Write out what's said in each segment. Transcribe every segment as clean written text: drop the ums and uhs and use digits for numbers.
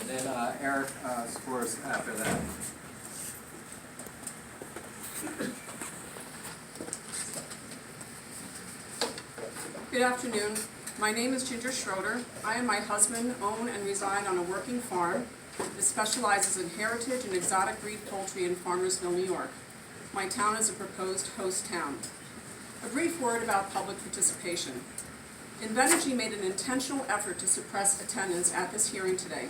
then Eric scores after that. Good afternoon. My name is Ginger Schroeder. I and my husband own and reside on a working farm that specializes in heritage and exotic breed poultry in Farmersville, New York. My town is a proposed host town. A brief word about public participation. Invenergy made an intentional effort to suppress attendance at this hearing today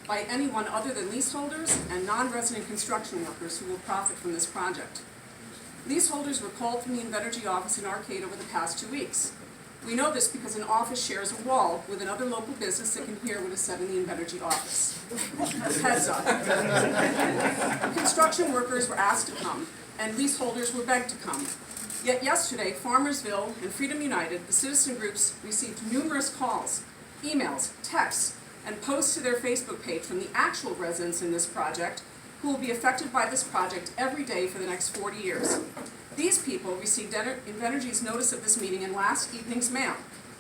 by anyone other than leaseholders and non-resident construction workers who will profit from this project. Leaseholders were called from the Invenergy office in Arcade over the past 2 weeks. We know this because an office shares a wall with another local business that can hear what is said in the Invenergy office. Heads up. Construction workers were asked to come, and leaseholders were begged to come. Yet yesterday, Farmersville and Freedom United, the citizen groups, received numerous calls, emails, texts, and posts to their Facebook page from the actual residents in this project who will be affected by this project every day for the next 40 years. These people received Invenergy's notice of this meeting in last evening's mail,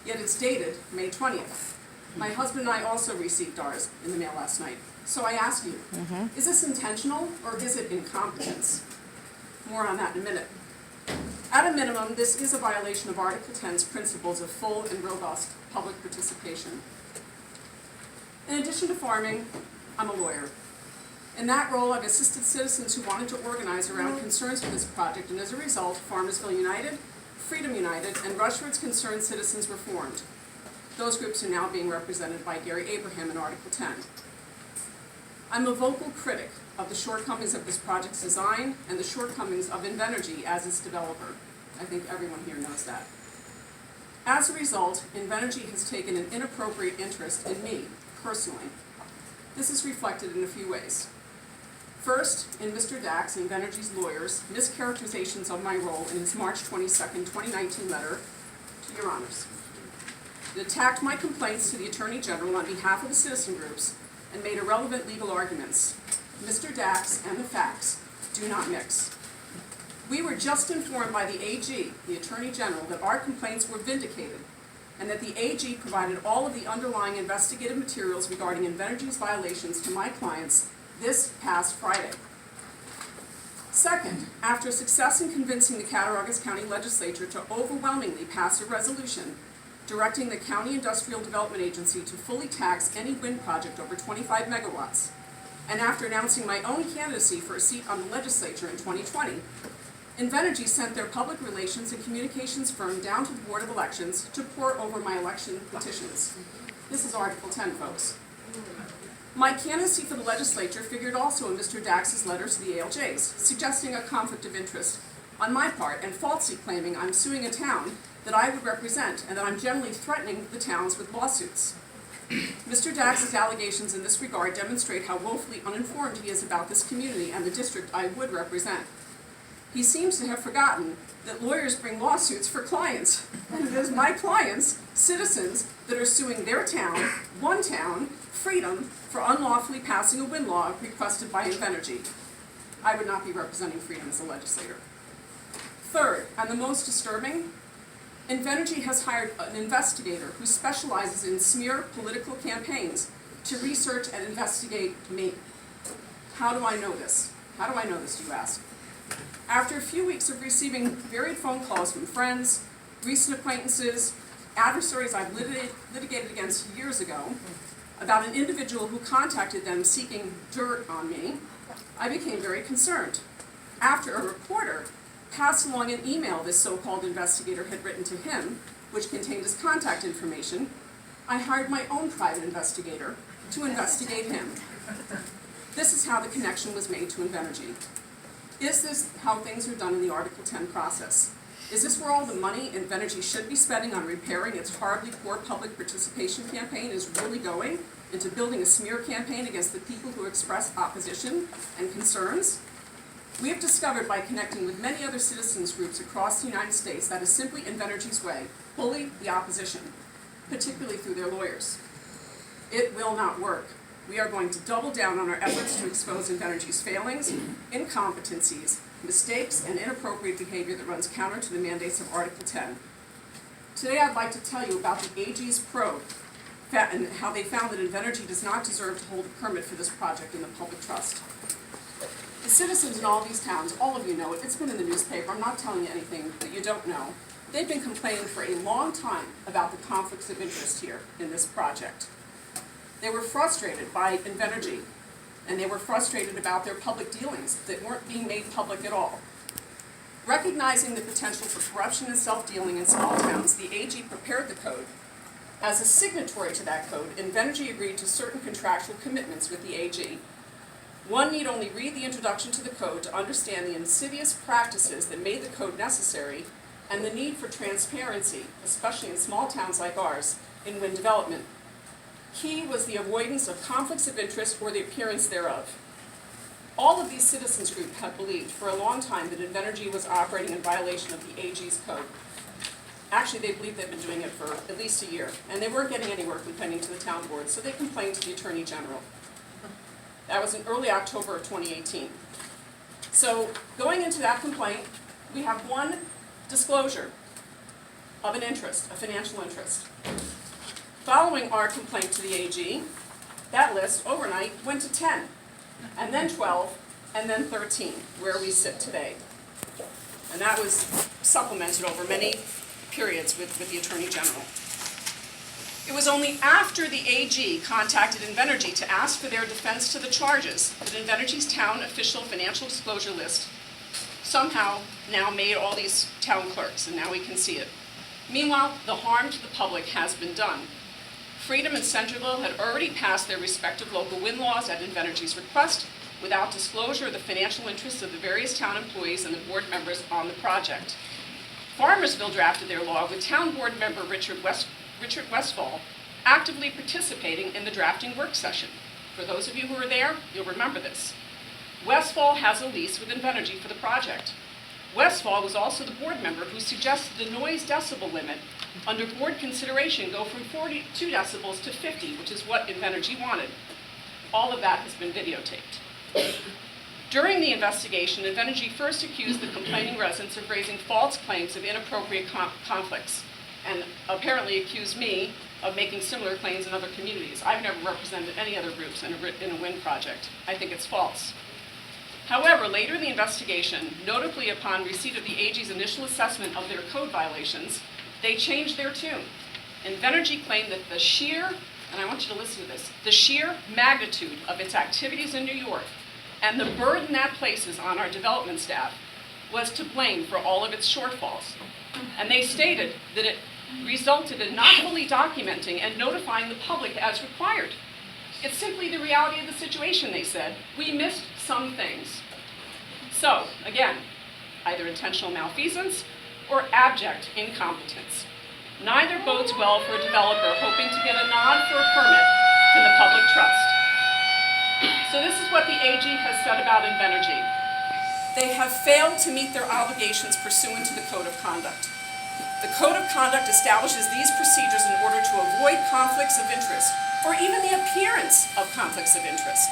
yet it's dated May 20th. My husband and I also received ours in the mail last night. So I ask you, is this intentional or is it incompetence? More on that in a minute. At a minimum, this is a violation of Article 10's principles of full and robust public participation. In addition to farming, I'm a lawyer. In that role, I've assisted citizens who wanted to organize around concerns for this project, and as a result, Farmersville United, Freedom United, and Rushford's Concerned Citizens were formed. Those groups are now being represented by Gary Abraham in Article 10. I'm a vocal critic of the shortcomings of this project's design and the shortcomings of Invenergy as its developer. I think everyone here knows that. As a result, Invenergy has taken an inappropriate interest in me, personally. This is reflected in a few ways. First, in Mr. Dax, Invenergy's lawyer's mischaracterizations of my role in his March 22nd, 2019 letter to your honors. It attacked my complaints to the Attorney General on behalf of the citizen groups and made irrelevant legal arguments. Mr. Dax and the facts do not mix. We were just informed by the AG, the Attorney General, that our complaints were vindicated and that the AG provided all of the underlying investigative materials regarding Invenergy's violations to my clients this past Friday. Second, after success in convincing the Cattaraugus County Legislature to overwhelmingly pass a resolution directing the County Industrial Development Agency to fully tax any wind project over 25 megawatts, and after announcing my own candidacy for a seat on the legislature in 2020, Invenergy sent their public relations and communications firm down to the Board of Elections to pore over my election petitions. This is Article 10, folks. My candidacy for the legislature figured also in Mr. Dax's letter to the ALJs, suggesting a conflict of interest on my part and falsely claiming I'm suing a town that I would represent and that I'm generally threatening the towns with lawsuits. Mr. Dax's allegations in this regard demonstrate how woefully uninformed he is about this community and the district I would represent. He seems to have forgotten that lawyers bring lawsuits for clients, and it is my clients, citizens, that are suing their town, one town, Freedom, for unlawfully passing a wind law requested by Invenergy. I would not be representing Freedom as a legislator. Third, and the most disturbing, Invenergy has hired an investigator who specializes in smear political campaigns to research and investigate me. How do I know this? How do I know this, you ask? After a few weeks of receiving varied phone calls from friends, recent acquaintances, adversaries I've litigated against years ago, about an individual who contacted them seeking dirt on me, I became very concerned. After a reporter passed along an email this so-called investigator had written to him, which contained his contact information, I hired my own private investigator to investigate him. This is how the connection was made to Invenergy. Is this how things are done in the Article 10 process? Is this where all the money Invenergy should be spending on repairing its horribly poor public participation campaign is really going into building a smear campaign against the people who express opposition and concerns? We have discovered by connecting with many other citizens groups across the United States that is simply Invenergy's way, bully the opposition, particularly through their lawyers. It will not work. We are going to double down on our efforts to expose Invenergy's failings, incompetencies, mistakes, and inappropriate behavior that runs counter to the mandates of Article 10. Today I'd like to tell you about the AG's probe and how they found that Invenergy does not deserve to hold a permit for this project in the public trust. The citizens in all these towns, all of you know it, it's been in the newspaper, I'm not telling you anything that you don't know. They've been complaining for a long time about the conflicts of interest here in this project. They were frustrated by Invenergy, and they were frustrated about their public dealings that weren't being made public at all. Recognizing the potential for corruption and self-dealing in small towns, the AG prepared the code. As a signatory to that code, Invenergy agreed to certain contractual commitments with the AG. One need only read the introduction to the code to understand the insidious practices that made the code necessary and the need for transparency, especially in small towns like ours, in wind development. Key was the avoidance of conflicts of interest or the appearance thereof. All of these citizens groups have believed for a long time that Invenergy was operating in violation of the AG's code. Actually, they believe they've been doing it for at least a year, and they weren't getting anywhere complaining to the town board, so they complained to the Attorney General. That was in early October of 2018. So going into that complaint, we have one disclosure of an interest, a financial interest. Following our complaint to the AG, that list overnight went to 10, and then 12, and then 13, where we sit today. And that was supplemented over many periods with the Attorney General. It was only after the AG contacted Invenergy to ask for their defense to the charges that Invenergy's town official financial disclosure list somehow now made all these town clerks, and now we can see it. Meanwhile, the harm to the public has been done. Freedom and Centerville had already passed their respective local wind laws at Invenergy's request without disclosure of the financial interests of the various town employees and the board members on the project. Farmersville drafted their law with town board member Richard Westfall actively participating in the drafting work session. For those of you who were there, you'll remember this. Westfall has a lease with Invenergy for the project. Westfall was also the board member who suggested the noise decibel limit under board consideration go from 42 decibels to 50, which is what Invenergy wanted. All of that has been videotaped. During the investigation, Invenergy first accused the complaining residents of raising false claims of inappropriate conflicts, and apparently accused me of making similar claims in other communities. I've never represented any other groups in a wind project. I think it's false. However, later in the investigation, notably upon receipt of the AG's initial assessment of their code violations, they changed their tune. Invenergy claimed that the sheer, and I want you to listen to this, the sheer magnitude of its activities in New York and the burden that places on our development staff was to blame for all of its shortfalls. And they stated that it resulted in not fully documenting and notifying the public as required. It's simply the reality of the situation, they said. We missed some things. So, again, either intentional malfeasance or abject incompetence. Neither bodes well for a developer hoping to get a nod for a permit from the public trust. So this is what the AG has said about Invenergy. They have failed to meet their obligations pursuant to the Code of Conduct. The Code of Conduct establishes these procedures in order to avoid conflicts of interest, or even the appearance of conflicts of interest.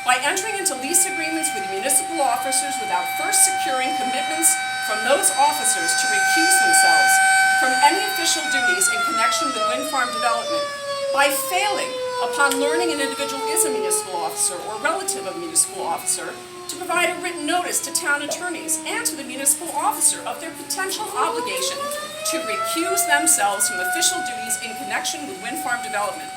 By entering into lease agreements with municipal officers without first securing commitments from those officers to recuse themselves from any official duties in connection with wind farm development, by failing, upon learning an individual is a municipal officer or relative of a municipal officer, to provide a written notice to town attorneys and to the municipal officer of their potential obligation to recuse themselves from official duties in connection with wind farm development,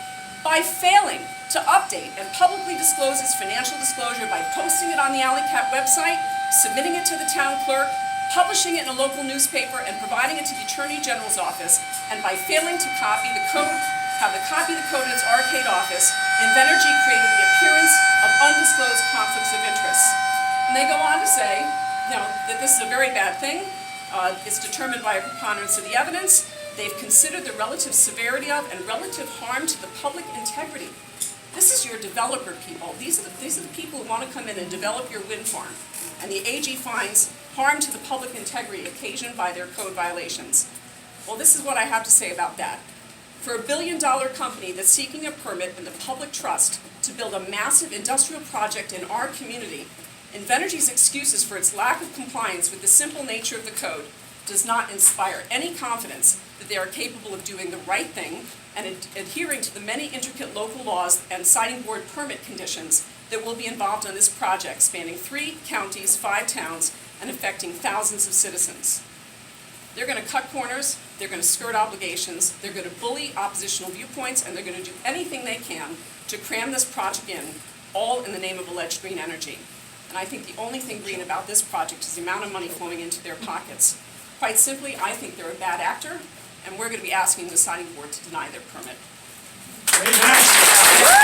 by failing to update and publicly disclose its financial disclosure by posting it on the ALLE-CATT website, submitting it to the town clerk, publishing it in a local newspaper, and providing it to the Attorney General's office, and by failing to copy the code, have the copy of the code in its arcade office, Invenergy created the appearance of undisclosed conflicts of interest. And they go on to say, that this is a very bad thing. It's determined by a preponderance of the evidence. They've considered the relative severity of and relative harm to the public integrity. This is your developer people. These are the people who want to come in and develop your wind farm. And the AG finds harm to the public integrity occasioned by their code violations. Well, this is what I have to say about that. For a billion-dollar company that's seeking a permit in the public trust to build a massive industrial project in our community, Invenergy's excuses for its lack of compliance with the simple nature of the code does not inspire any confidence that they are capable of doing the right thing and adhering to the many intricate local laws and siting board permit conditions that will be involved on this project, spanning 3 counties, 5 towns, and affecting thousands of citizens. They're going to cut corners, they're going to skirt obligations, they're going to bully oppositional viewpoints, and they're going to do anything they can to cram this project in, all in the name of alleged green energy. And I think the only thing green about this project is the amount of money flowing into their pockets. Quite simply, I think they're a bad actor, and we're going to be asking the siting board to deny their permit. Amen.